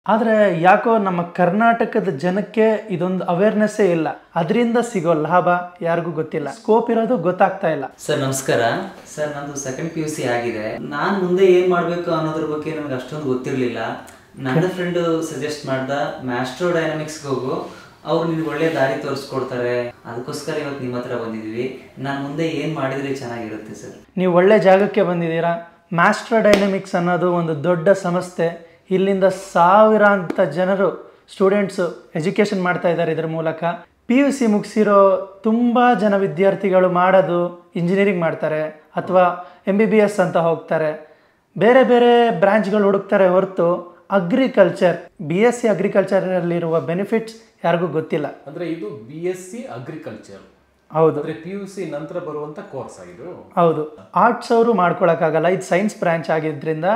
ಆದರೆ ಯಾಕೋ ನಮ್ಮ ಕರ್ನಾಟಕದ ಜನಕ್ಕೆ ಇದೊಂದು ಅವೇರ್ನೆಸ್ಸೇ ಇಲ್ಲ. ಅದರಿಂದ ಸಿಗೋ ಲಾಭ ಯಾರಿಗೂ ಗೊತ್ತಿಲ್ಲ. ಸ್ಕೋಪ್ ಇರೋದು ಗೊತ್ತಾಗ್ತಾ ಇಲ್ಲ. ಸರ್ ನಮಸ್ಕಾರ ಸರ್, ನಂದು ಸೆಕೆಂಡ್ PUC ಆಗಿದೆ. ನಾನು ಮುಂದೆ ಏನು ಮಾಡಬೇಕು ಅನ್ನೋದ್ರ ಬಗ್ಗೆ ನನಗೆ ಅಷ್ಟೊಂದು ಗೊತ್ತಿರಲಿಲ್ಲ. ನನ್ನ ಫ್ರೆಂಡು ಸಜೆಸ್ಟ್ ಮಾಡ್ದ ಮ್ಯಾಸ್ಟ್ರೋ ಡೈನಾಮಿಕ್ಸ್ಗೆ ಹೋಗು, ಅವ್ರು ನಿಮ್ಗೆ ಒಳ್ಳೆ ದಾರಿ ತೋರಿಸ್ಕೊಡ್ತಾರೆ. ಅದಕ್ಕೋಸ್ಕರ ಇವತ್ತು ನಿಮ್ಮ ಹತ್ರ ಬಂದಿದ್ದೀವಿ. ನಾನು ಮುಂದೆ ಏನು ಮಾಡಿದರೆ ಚೆನ್ನಾಗಿರುತ್ತೆ ಸರ್? ನೀವು ಒಳ್ಳೆ ಜಾಗಕ್ಕೆ ಬಂದಿದ್ದೀರಾ. ಮ್ಯಾಸ್ಟ್ರೋ ಡೈನಾಮಿಕ್ಸ್ ಅನ್ನೋದು ಒಂದು ದೊಡ್ಡ ಸಂಸ್ಥೆ. ಇಲ್ಲಿಂದ ಸಾವಿರಾಂತ ಜನರು ಸ್ಟೂಡೆಂಟ್ಸು ಎಜುಕೇಷನ್ ಮಾಡ್ತಾ ಇದ್ದಾರೆ. ಇದರ ಮೂಲಕ PUC ಮುಗಿಸಿರೋ ತುಂಬ ಜನ ವಿದ್ಯಾರ್ಥಿಗಳು ಮಾಡೋದು ಇಂಜಿನಿಯರಿಂಗ್ ಮಾಡ್ತಾರೆ ಅಥವಾ MBBS ಅಂತ ಹೋಗ್ತಾರೆ, ಬೇರೆ ಬೇರೆ ಬ್ರಾಂಚ್ಗಳು ಹುಡುಕ್ತಾರೆ ಹೊರತು ಅಗ್ರಿಕಲ್ಚರ್ BSc ಅಗ್ರಿಕಲ್ಚರಲ್ಲಿರುವ ಬೆನಿಫಿಟ್ಸ್ ಯಾರಿಗೂ ಗೊತ್ತಿಲ್ಲ. ಅಂದರೆ ಇದು BSc ಅಗ್ರಿಕಲ್ಚರ್. ಹೌದು, PUC ನಂತರ ಬರುವಂತ ಕೋರ್ಸ್ ಆಗಿದ್ದು. ಹೌದು. ಆರ್ಟ್ಸ್ ಅವರು ಮಾಡ್ಕೊಳಕ್ಕಾಗಲ್ಲ, ಇದು ಸೈನ್ಸ್ ಬ್ರಾಂಚ್ ಆಗಿದ್ರಿಂದ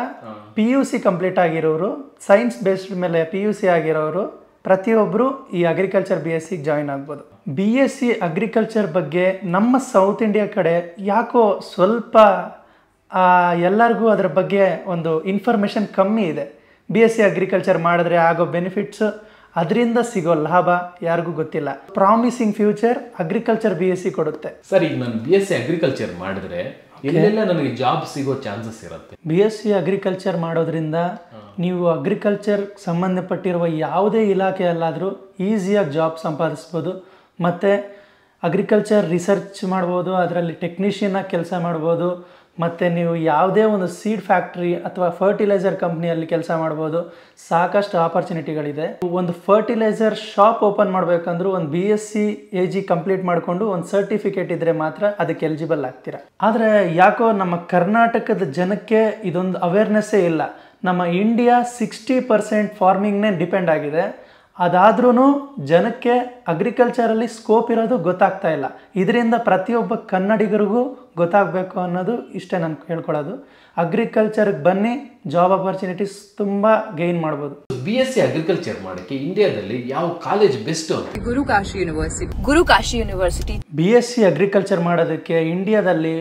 PUC ಕಂಪ್ಲೀಟ್ ಆಗಿರೋರು, ಸೈನ್ಸ್ ಬೇಸ್ಡ್ ಮೇಲೆ PUC ಆಗಿರೋರು ಪ್ರತಿಯೊಬ್ಬರು ಈ ಅಗ್ರಿಕಲ್ಚರ್ BSc ಜಾಯಿನ್ ಆಗ್ಬೋದು. BSc ಅಗ್ರಿಕಲ್ಚರ್ ಬಗ್ಗೆ ನಮ್ಮ ಸೌತ್ ಇಂಡಿಯಾ ಕಡೆ ಯಾಕೋ ಸ್ವಲ್ಪ ಎಲ್ಲರಿಗೂ ಅದರ ಬಗ್ಗೆ ಒಂದು ಇನ್ಫಾರ್ಮೇಷನ್ ಕಮ್ಮಿ ಇದೆ. BSc ಅಗ್ರಿಕಲ್ಚರ್ ಮಾಡಿದ್ರೆ ಆಗೋ ಬೆನಿಫಿಟ್ಸ್, ಅದರಿಂದ ಸಿಗೋ ಲಾಭ ಯಾರಿಗೂ ಗೊತ್ತಿಲ್ಲ. ಪ್ರಾಮಿಸಿಂಗ್ ಫ್ಯೂಚರ್ ಅಗ್ರಿಕಲ್ಚರ್ BSc ಕೊಡುತ್ತೆ. ಸರ್, ಈಗ ನಾನು BSc ಅಗ್ರಿಕಲ್ಚರ್ ಮಾಡಿದ್ರೆ ಎಲ್ಲೆಲ್ಲ ನನಗೆ ಜಾಬ್ ಸಿಗೋ ಚಾನ್ಸಸ್ ಇರುತ್ತೆ? BSc ಅಗ್ರಿಕಲ್ಚರ್ ಮಾಡೋದ್ರಿಂದ ನೀವು ಅಗ್ರಿಕಲ್ಚರ್ ಸಂಬಂಧಪಟ್ಟಿರುವ ಯಾವುದೇ ಇಲಾಖೆಯಲ್ಲಾದರೂ ಈಸಿಯಾಗಿ ಜಾಬ್ ಸಂಪಾದಿಸ್ಬೋದು. ಮತ್ತು ಅಗ್ರಿಕಲ್ಚರ್ ರಿಸರ್ಚ್ ಮಾಡ್ಬೋದು, ಅದರಲ್ಲಿ ಟೆಕ್ನಿಷಿಯನ್ನಾಗಿ ಕೆಲಸ ಮಾಡ್ಬೋದು. ಮತ್ತು ನೀವು ಯಾವುದೇ ಒಂದು ಸೀಡ್ ಫ್ಯಾಕ್ಟ್ರಿ ಅಥವಾ ಫರ್ಟಿಲೈಸರ್ ಕಂಪ್ನಿಯಲ್ಲಿ ಕೆಲಸ ಮಾಡ್ಬೋದು. ಸಾಕಷ್ಟು ಆಪರ್ಚುನಿಟಿಗಳಿದೆ. ಒಂದು ಫರ್ಟಿಲೈಸರ್ ಶಾಪ್ ಓಪನ್ ಮಾಡಬೇಕಂದ್ರೂ ಒಂದು BSc AG ಕಂಪ್ಲೀಟ್ ಮಾಡಿಕೊಂಡು ಒಂದು ಸರ್ಟಿಫಿಕೇಟ್ ಇದ್ದರೆ ಮಾತ್ರ ಅದಕ್ಕೆ ಎಲಿಜಿಬಲ್ ಆಗ್ತೀರಾ. ಆದರೆ ಯಾಕೋ ನಮ್ಮ ಕರ್ನಾಟಕದ ಜನಕ್ಕೆ ಇದೊಂದು ಅವೇರ್ನೆಸ್ಸೇ ಇಲ್ಲ. ನಮ್ಮ ಇಂಡಿಯಾ 60% ಫಾರ್ಮಿಂಗ್ನೇ ಡಿಪೆಂಡ್ ಆಗಿದೆ. ಅದಾದ್ರೂ ಜನಕ್ಕೆ ಅಗ್ರಿಕಲ್ಚರಲ್ಲಿ ಸ್ಕೋಪ್ ಇರೋದು ಗೊತ್ತಾಗ್ತಾ ಇಲ್ಲ. ಇದರಿಂದ ಪ್ರತಿಯೊಬ್ಬ ಕನ್ನಡಿಗರಿಗೂ ಗೊತ್ತಾಗಬೇಕು ಅನ್ನೋದು ಇಷ್ಟೇ ನಾನು ಹೇಳ್ಕೊಳ್ಳೋದು. ಅಗ್ರಿಕಲ್ಚರ್ಗೆ ಬನ್ನಿ, ಜಾಬ್ ಆಪರ್ಚುನಿಟೀಸ್ ತುಂಬ ಗೈನ್ ಮಾಡ್ಬೋದು. BSc ಅಗ್ರಿಕಲ್ಚರ್ ಮಾಡೋಕ್ಕೆ ಇಂಡಿಯಾದಲ್ಲಿ ಯಾವ ಕಾಲೇಜ್ ಬೆಸ್ಟ್ ಅಂತ? ಗುರುಕಾಶಿ ಯೂನಿವರ್ಸಿಟಿ. BSc ಅಗ್ರಿಕಲ್ಚರ್ ಮಾಡೋದಕ್ಕೆ ಇಂಡಿಯಾದಲ್ಲಿ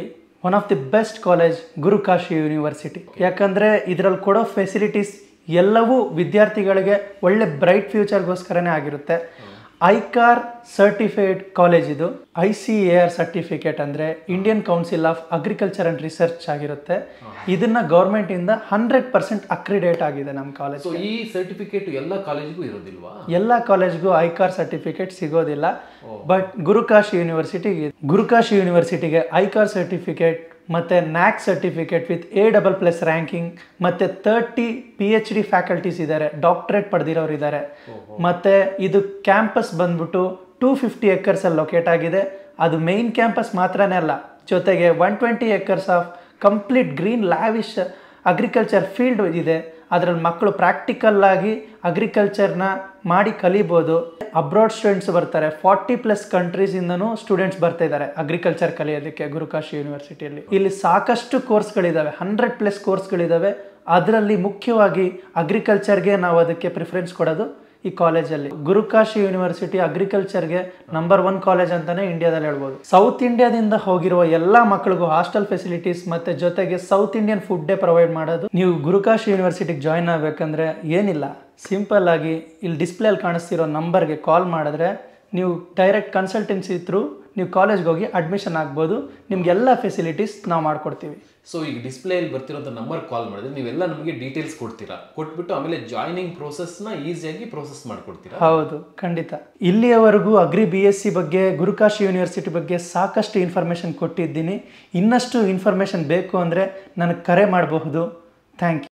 one of the best college Gurukashi university. ಯಾಕಂದರೆ ಇದರಲ್ಲಿ ಕೊಡೋ ಫೆಸಿಲಿಟೀಸ್ ಎಲ್ಲವೂ ವಿದ್ಯಾರ್ಥಿಗಳಿಗೆ ಒಳ್ಳೆ ಬ್ರೈಟ್ ಫ್ಯೂಚರ್ಗೋಸ್ಕರನೇ ಆಗಿರುತ್ತೆ. ICAR ಸರ್ಟಿಫೈಡ್ ಕಾಲೇಜ್ ಇದು. ICAR ಸರ್ಟಿಫಿಕೇಟ್ ಅಂದರೆ Indian council of agriculture and research ಆಗಿರುತ್ತೆ. ಇದನ್ನು ಗೌರ್ಮೆಂಟಿಂದ 100% ಅಕ್ರಿಡೇಟ್ ಆಗಿದೆ ನಮ್ಮ ಕಾಲೇಜ್. ಈ ಸರ್ಟಿಫಿಕೇಟ್ ಎಲ್ಲ ಕಾಲೇಜ್ಗೂ ಇರೋದಿಲ್ವಾ? ಎಲ್ಲ ಕಾಲೇಜ್ಗೂ ICAR ಸರ್ಟಿಫಿಕೇಟ್ ಸಿಗೋದಿಲ್ಲ. ಬಟ್ ಗುರುಕಾಶಿ ಯೂನಿವರ್ಸಿಟಿಗೆ ICAR ಸರ್ಟಿಫಿಕೇಟ್ ಮತ್ತು NAC certificate with A++ ranking ಮತ್ತು 30 PhD ಫ್ಯಾಕಲ್ಟೀಸ್ ಇದ್ದಾರೆ, ಡಾಕ್ಟರೇಟ್ ಪಡೆದಿರೋರು ಇದ್ದಾರೆ. ಮತ್ತು ಇದು ಕ್ಯಾಂಪಸ್ ಬಂದ್ಬಿಟ್ಟು 250 ಎಕರ್ಸಲ್ಲಿ ಲೊಕೇಟ್ ಆಗಿದೆ. ಅದು ಮೇನ್ ಕ್ಯಾಂಪಸ್ ಮಾತ್ರನೇ ಅಲ್ಲ, ಜೊತೆಗೆ 120 acres of complete green lavish agriculture field ಇದೆ. ಅದರಲ್ಲಿ ಮಕ್ಕಳು ಪ್ರಾಕ್ಟಿಕಲ್ ಆಗಿ ಅಗ್ರಿಕಲ್ಚರ್ನ ಮಾಡಿ ಕಲಿಬೋದು. ಅಬ್ರಾಡ್ ಸ್ಟೂಡೆಂಟ್ಸ್ ಬರ್ತಾರೆ, 40+ ಕಂಟ್ರೀಸಿಂದನೂ ಸ್ಟೂಡೆಂಟ್ಸ್ ಬರ್ತಾ ಇದ್ದಾರೆ ಅಗ್ರಿಕಲ್ಚರ್ ಕಲಿಯೋದಕ್ಕೆ ಗುರುಕಾಶಿ ಯೂನಿವರ್ಸಿಟಿಯಲ್ಲಿ. ಇಲ್ಲಿ ಸಾಕಷ್ಟು ಕೋರ್ಸ್ಗಳಿದ್ದಾವೆ, 100+ ಕೋರ್ಸ್ಗಳಿದ್ದಾವೆ. ಅದರಲ್ಲಿ ಮುಖ್ಯವಾಗಿ ಅಗ್ರಿಕಲ್ಚರ್ಗೆ ನಾವು ಅದಕ್ಕೆ ಪ್ರಿಫರೆನ್ಸ್ ಕೊಡೋದು ಈ ಕಾಲೇಜಲ್ಲಿ. ಗುರುಕಾಶಿ ಯೂನಿವರ್ಸಿಟಿ ಅಗ್ರಿಕಲ್ಚರ್ಗೆ ನಂಬರ್ 1 ಕಾಲೇಜ್ ಅಂತಾನೆ ಇಂಡಿಯಾದಲ್ಲಿ ಹೇಳ್ಬೋದು. ಸೌತ್ ಇಂಡಿಯಾದಿಂದ ಹೋಗಿರುವ ಎಲ್ಲ ಮಕ್ಕಳಿಗೂ ಹಾಸ್ಟೆಲ್ ಫೆಸಿಲಿಟೀಸ್ ಮತ್ತು ಜೊತೆಗೆ ಸೌತ್ ಇಂಡಿಯನ್ ಫುಡ್ಡೇ ಪ್ರೊವೈಡ್ ಮಾಡೋದು. ನೀವು ಗುರುಕಾಶಿ ಯೂನಿವರ್ಸಿಟಿಗೆ ಜಾಯ್ನ್ ಆಗಬೇಕಂದ್ರೆ ಏನಿಲ್ಲ, ಸಿಂಪಲ್ ಆಗಿ ಇಲ್ಲಿ ಡಿಸ್ಪ್ಲೇಯಲ್ಲಿ ಕಾಣಿಸ್ತಿರೋ ನಂಬರ್ಗೆ ಕಾಲ್ ಮಾಡಿದ್ರೆ ನೀವು ಡೈರೆಕ್ಟ್ ಕನ್ಸಲ್ಟೆನ್ಸಿ ಥ್ರೂ ನೀವು ಕಾಲೇಜ್ಗೆ ಹೋಗಿ ಅಡ್ಮಿಷನ್ ಆಗ್ಬೋದು. ನಿಮ್ಗೆಲ್ಲ ಫೆಸಿಲಿಟೀಸ್ ನಾವು ಮಾಡಿಕೊಡ್ತೀವಿ. ಸೊ ಈಗ ಡಿಸ್ಪ್ಲೇಯಲ್ಲಿ ಬರ್ತಿರೋಂಥ ನಂಬರ್ ಕಾಲ್ ಮಾಡಿದ್ರೆ ನೀವೆಲ್ಲ ನಮಗೆ ಡೀಟೇಲ್ಸ್ ಕೊಡ್ತೀರಾ, ಕೊಟ್ಬಿಟ್ಟು ಆಮೇಲೆ ಜಾಯ್ನಿಂಗ್ ಪ್ರೋಸೆಸ್ನ ಈಸಿಯಾಗಿ ಪ್ರೋಸೆಸ್ ಮಾಡಿಕೊಡ್ತೀರಾ? ಹೌದು, ಖಂಡಿತ. ಇಲ್ಲಿಯವರೆಗೂ BSc ಬಗ್ಗೆ, ಗುರುಕಾಶಿ ಯೂನಿವರ್ಸಿಟಿ ಬಗ್ಗೆ ಸಾಕಷ್ಟು ಇನ್ಫಾರ್ಮೇಷನ್ ಕೊಟ್ಟಿದ್ದೀನಿ. ಇನ್ನಷ್ಟು ಇನ್ಫಾರ್ಮೇಷನ್ ಬೇಕು ಅಂದರೆ ನನಗೆ ಕರೆ ಮಾಡಬಹುದು. Thank you.